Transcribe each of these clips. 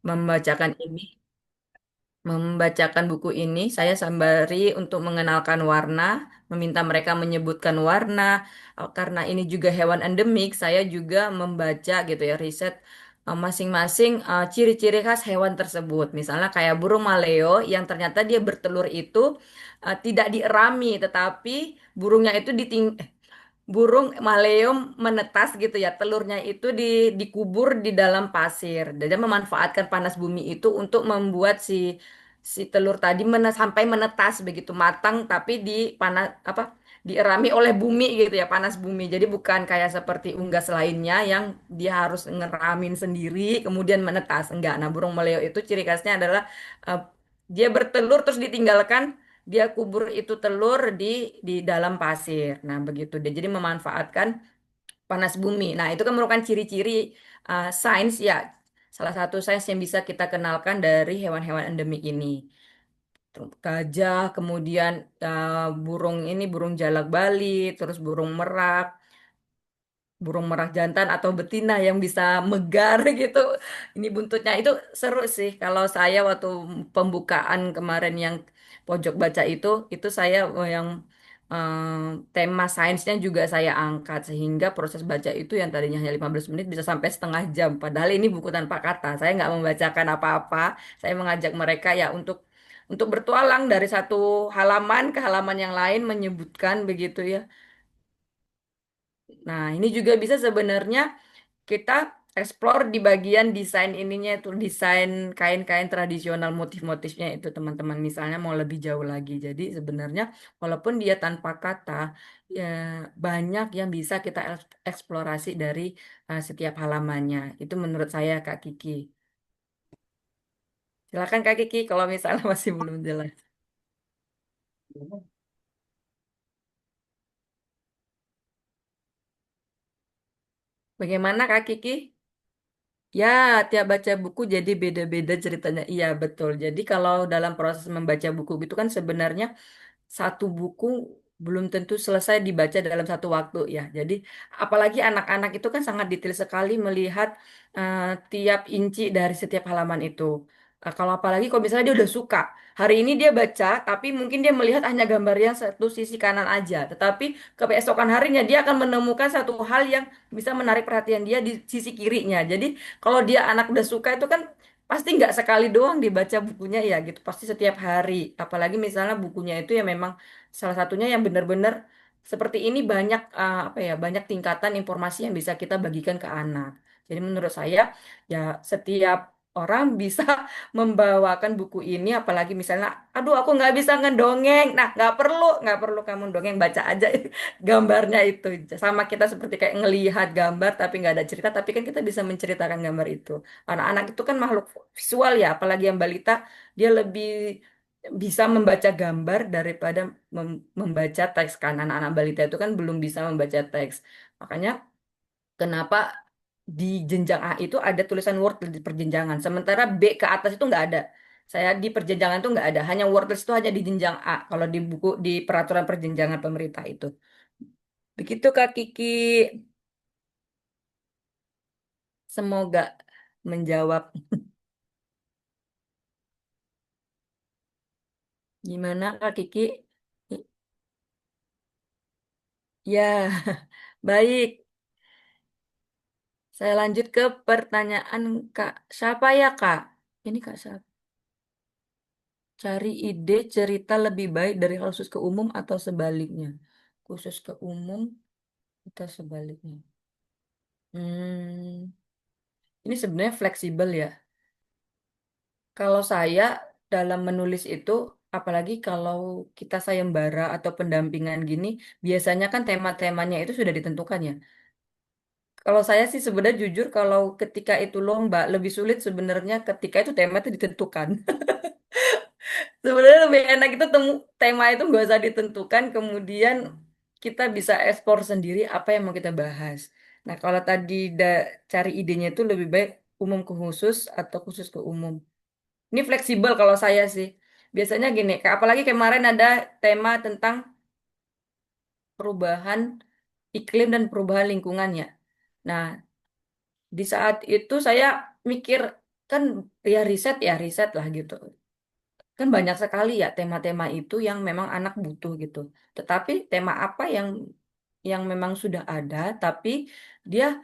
membacakan ini. Membacakan buku ini, saya sembari untuk mengenalkan warna, meminta mereka menyebutkan warna. Karena ini juga hewan endemik, saya juga membaca gitu ya, riset masing-masing ciri-ciri khas hewan tersebut. Misalnya kayak burung maleo yang ternyata dia bertelur itu tidak dierami, tetapi burungnya itu burung maleo menetas gitu ya, telurnya itu dikubur di dalam pasir. Dan dia memanfaatkan panas bumi itu untuk membuat si telur tadi sampai menetas begitu matang, tapi di panas apa dierami oleh bumi gitu ya, panas bumi. Jadi bukan kayak seperti unggas lainnya yang dia harus ngeramin sendiri kemudian menetas. Enggak. Nah, burung maleo itu ciri khasnya adalah eh, dia bertelur terus ditinggalkan, dia kubur itu telur di dalam pasir. Nah, begitu. Dia jadi memanfaatkan panas bumi. Nah, itu kan merupakan ciri-ciri sains ya. Salah satu sains yang bisa kita kenalkan dari hewan-hewan endemik ini. Gajah, kemudian burung ini burung jalak Bali, terus burung merak jantan atau betina yang bisa megar gitu. Ini buntutnya itu seru sih. Kalau saya waktu pembukaan kemarin yang pojok baca itu saya yang tema sainsnya juga saya angkat sehingga proses baca itu yang tadinya hanya 15 menit bisa sampai setengah jam. Padahal ini buku tanpa kata. Saya nggak membacakan apa-apa. Saya mengajak mereka ya untuk bertualang dari satu halaman ke halaman yang lain menyebutkan begitu ya. Nah, ini juga bisa sebenarnya kita explore di bagian desain ininya itu desain kain-kain tradisional motif-motifnya itu teman-teman misalnya mau lebih jauh lagi. Jadi sebenarnya walaupun dia tanpa kata ya banyak yang bisa kita eksplorasi dari setiap halamannya. Itu menurut saya Kak Kiki. Silakan Kak Kiki kalau misalnya masih belum jelas. Bagaimana Kak Kiki? Ya, tiap baca buku jadi beda-beda ceritanya. Iya, betul. Jadi kalau dalam proses membaca buku gitu kan sebenarnya satu buku belum tentu selesai dibaca dalam satu waktu ya. Jadi apalagi anak-anak itu kan sangat detail sekali melihat eh, tiap inci dari setiap halaman itu. Kalau apalagi kalau misalnya dia udah suka, hari ini dia baca, tapi mungkin dia melihat hanya gambar yang satu sisi kanan aja. Tetapi keesokan harinya dia akan menemukan satu hal yang bisa menarik perhatian dia di sisi kirinya. Jadi kalau dia anak udah suka itu kan pasti nggak sekali doang dibaca bukunya ya gitu, pasti setiap hari. Apalagi misalnya bukunya itu ya memang salah satunya yang benar-benar seperti ini banyak apa ya banyak tingkatan informasi yang bisa kita bagikan ke anak. Jadi menurut saya ya setiap orang bisa membawakan buku ini, apalagi misalnya, aduh aku nggak bisa ngedongeng. Nah nggak perlu kamu dongeng, baca aja gambarnya itu. Sama kita seperti kayak ngelihat gambar tapi nggak ada cerita, tapi kan kita bisa menceritakan gambar itu. Anak-anak itu kan makhluk visual ya, apalagi yang balita, dia lebih bisa membaca gambar daripada membaca teks kan. Anak-anak balita itu kan belum bisa membaca teks. Makanya kenapa di jenjang A itu ada tulisan word di perjenjangan, sementara B ke atas itu nggak ada. Saya di perjenjangan itu nggak ada, hanya wordlist itu hanya di jenjang A. Kalau di buku di peraturan perjenjangan pemerintah itu. Begitu Kak Kiki. Semoga menjawab. Gimana Kak Kiki? Ya, baik. Saya lanjut ke pertanyaan Kak. Siapa ya Kak? Ini Kak siapa? Cari ide cerita lebih baik dari khusus ke umum atau sebaliknya? Khusus ke umum atau sebaliknya? Hmm, ini sebenarnya fleksibel ya. Kalau saya dalam menulis itu, apalagi kalau kita sayembara atau pendampingan gini, biasanya kan tema-temanya itu sudah ditentukan ya. Kalau saya sih sebenarnya jujur kalau ketika itu lomba lebih sulit sebenarnya ketika itu tema itu ditentukan. Sebenarnya lebih enak itu tema itu nggak usah ditentukan, kemudian kita bisa eksplor sendiri apa yang mau kita bahas. Nah kalau tadi cari idenya itu lebih baik umum ke khusus atau khusus ke umum. Ini fleksibel kalau saya sih. Biasanya gini, apalagi kemarin ada tema tentang perubahan iklim dan perubahan lingkungannya. Nah, di saat itu saya mikir, kan ya riset lah gitu. Kan banyak sekali ya tema-tema itu yang memang anak butuh gitu. Tetapi tema apa yang memang sudah ada, tapi dia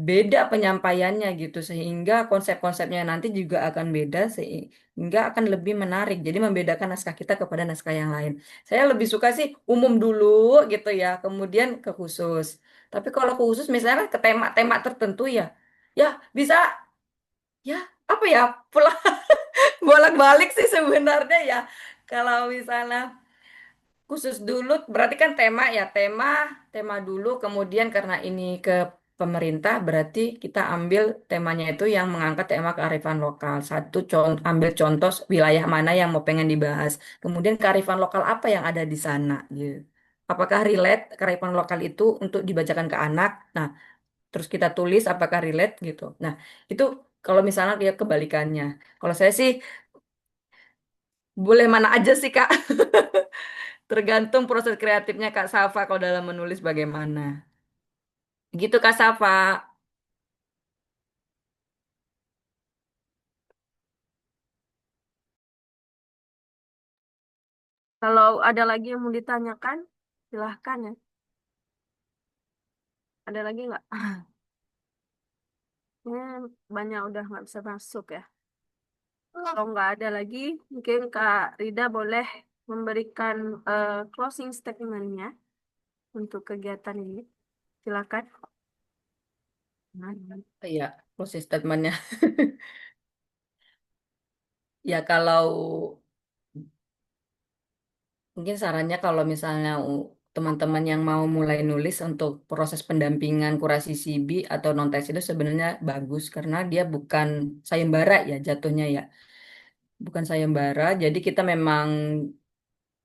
beda penyampaiannya gitu, sehingga konsep-konsepnya nanti juga akan beda, sehingga akan lebih menarik. Jadi membedakan naskah kita kepada naskah yang lain. Saya lebih suka sih umum dulu gitu ya, kemudian ke khusus. Tapi kalau ke khusus misalnya ke tema-tema tertentu ya, ya bisa ya apa ya bolak-balik sih sebenarnya ya. Kalau misalnya khusus dulu berarti kan tema ya, tema dulu, kemudian karena ini ke pemerintah berarti kita ambil temanya itu yang mengangkat tema kearifan lokal. Satu ambil contoh wilayah mana yang mau pengen dibahas. Kemudian kearifan lokal apa yang ada di sana gitu. Apakah relate kearifan lokal itu untuk dibacakan ke anak? Nah, terus kita tulis apakah relate gitu. Nah, itu kalau misalnya dia kebalikannya. Kalau saya sih boleh mana aja sih, Kak. Tergantung proses kreatifnya Kak Safa kalau dalam menulis bagaimana. Gitu Kak Safa. Kalau ada lagi yang mau ditanyakan, silahkan ya. Ada lagi nggak? Banyak udah nggak bisa masuk ya. Kalau nggak ada lagi, mungkin Kak Rida boleh memberikan closing statement-nya untuk kegiatan ini. Silakan. Iya, proses statementnya. Ya kalau mungkin sarannya kalau misalnya teman-teman yang mau mulai nulis untuk proses pendampingan kurasi CB atau non-tes itu sebenarnya bagus karena dia bukan sayembara ya jatuhnya ya. Bukan sayembara, jadi kita memang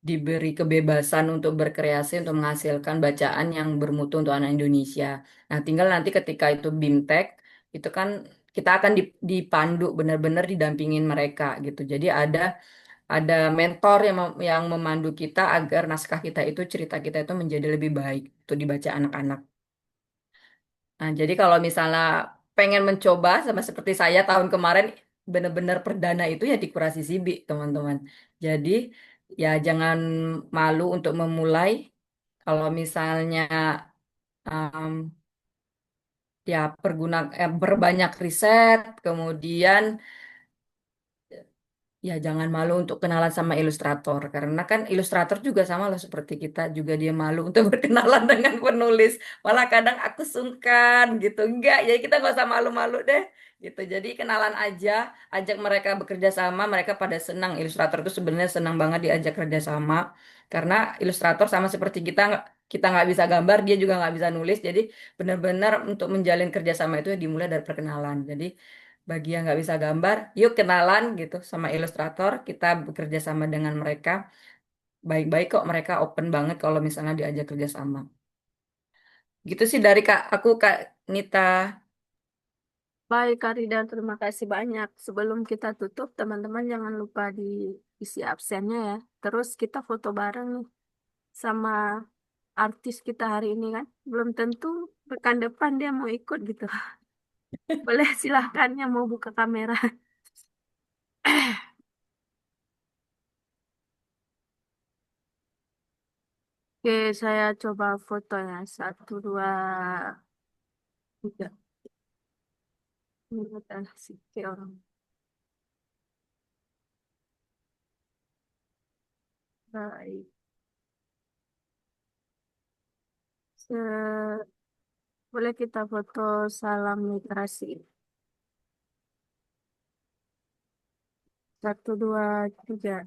diberi kebebasan untuk berkreasi untuk menghasilkan bacaan yang bermutu untuk anak Indonesia. Nah, tinggal nanti ketika itu BIMTEK itu kan kita akan dipandu benar-benar didampingin mereka gitu. Jadi ada mentor yang memandu kita agar naskah kita itu cerita kita itu menjadi lebih baik untuk dibaca anak-anak. Nah, jadi kalau misalnya pengen mencoba sama seperti saya tahun kemarin benar-benar perdana itu ya di Kurasi Sibi, teman-teman. Jadi ya jangan malu untuk memulai. Kalau misalnya um, ya berbanyak riset, kemudian ya jangan malu untuk kenalan sama ilustrator karena kan ilustrator juga sama loh seperti kita juga dia malu untuk berkenalan dengan penulis. Malah kadang aku sungkan gitu. Enggak, jadi kita nggak usah malu-malu deh gitu. Jadi kenalan aja, ajak mereka bekerja sama, mereka pada senang. Ilustrator itu sebenarnya senang banget diajak kerja sama karena ilustrator sama seperti kita nggak bisa gambar, dia juga nggak bisa nulis. Jadi benar-benar untuk menjalin kerjasama itu ya dimulai dari perkenalan. Jadi bagi yang nggak bisa gambar, yuk kenalan gitu sama ilustrator. Kita bekerja sama dengan mereka. Baik-baik kok mereka open banget kalau misalnya diajak kerja sama. Gitu sih dari Kak Nita. Baik, Kak Rida, terima kasih banyak. Sebelum kita tutup, teman-teman jangan lupa diisi absennya ya. Terus kita foto bareng nih sama artis kita hari ini kan. Belum tentu pekan depan dia mau ikut gitu. Boleh silahkan yang mau buka kamera. Oke, saya coba fotonya. Satu, dua, tiga. Ini adalah si orang. Baik. Se- Boleh kita foto salam literasi. Satu, dua, tiga.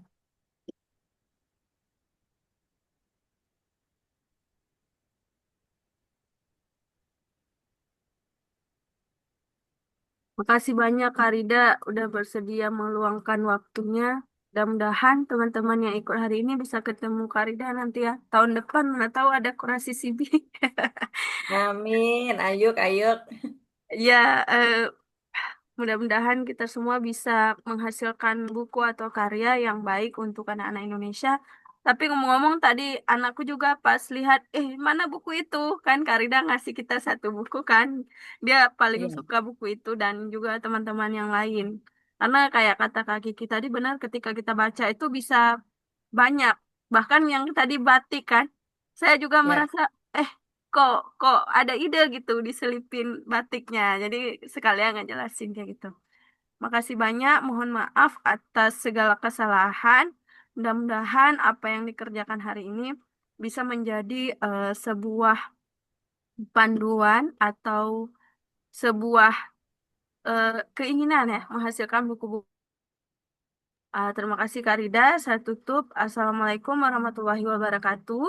Makasih banyak Kak Rida udah bersedia meluangkan waktunya. Mudah-mudahan teman-teman yang ikut hari ini bisa ketemu Kak Rida nanti ya. Tahun depan mana tahu ada kurasi CB. Amin, ayuk, ayuk. Ya, mudah-mudahan kita semua bisa menghasilkan buku atau karya yang baik untuk anak-anak Indonesia. Tapi ngomong-ngomong tadi anakku juga pas lihat, mana buku itu? Kan Karida ngasih kita satu buku kan. Dia paling Iya, suka buku itu dan juga teman-teman yang lain. Karena kayak kata kak Kiki tadi benar ketika kita baca itu bisa banyak. Bahkan yang tadi batik kan. Saya juga ya. merasa, eh kok kok ada ide gitu diselipin batiknya. Jadi sekalian ngejelasin kayak gitu. Makasih banyak, mohon maaf atas segala kesalahan. Mudah-mudahan apa yang dikerjakan hari ini bisa menjadi sebuah panduan atau sebuah keinginan ya menghasilkan buku-buku. Terima kasih Karida. Saya tutup. Assalamualaikum warahmatullahi wabarakatuh.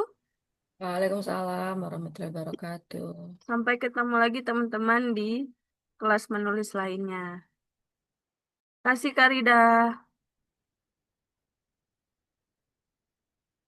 Waalaikumsalam warahmatullahi wabarakatuh. Sampai ketemu lagi teman-teman di kelas menulis lainnya. Kasih Karida.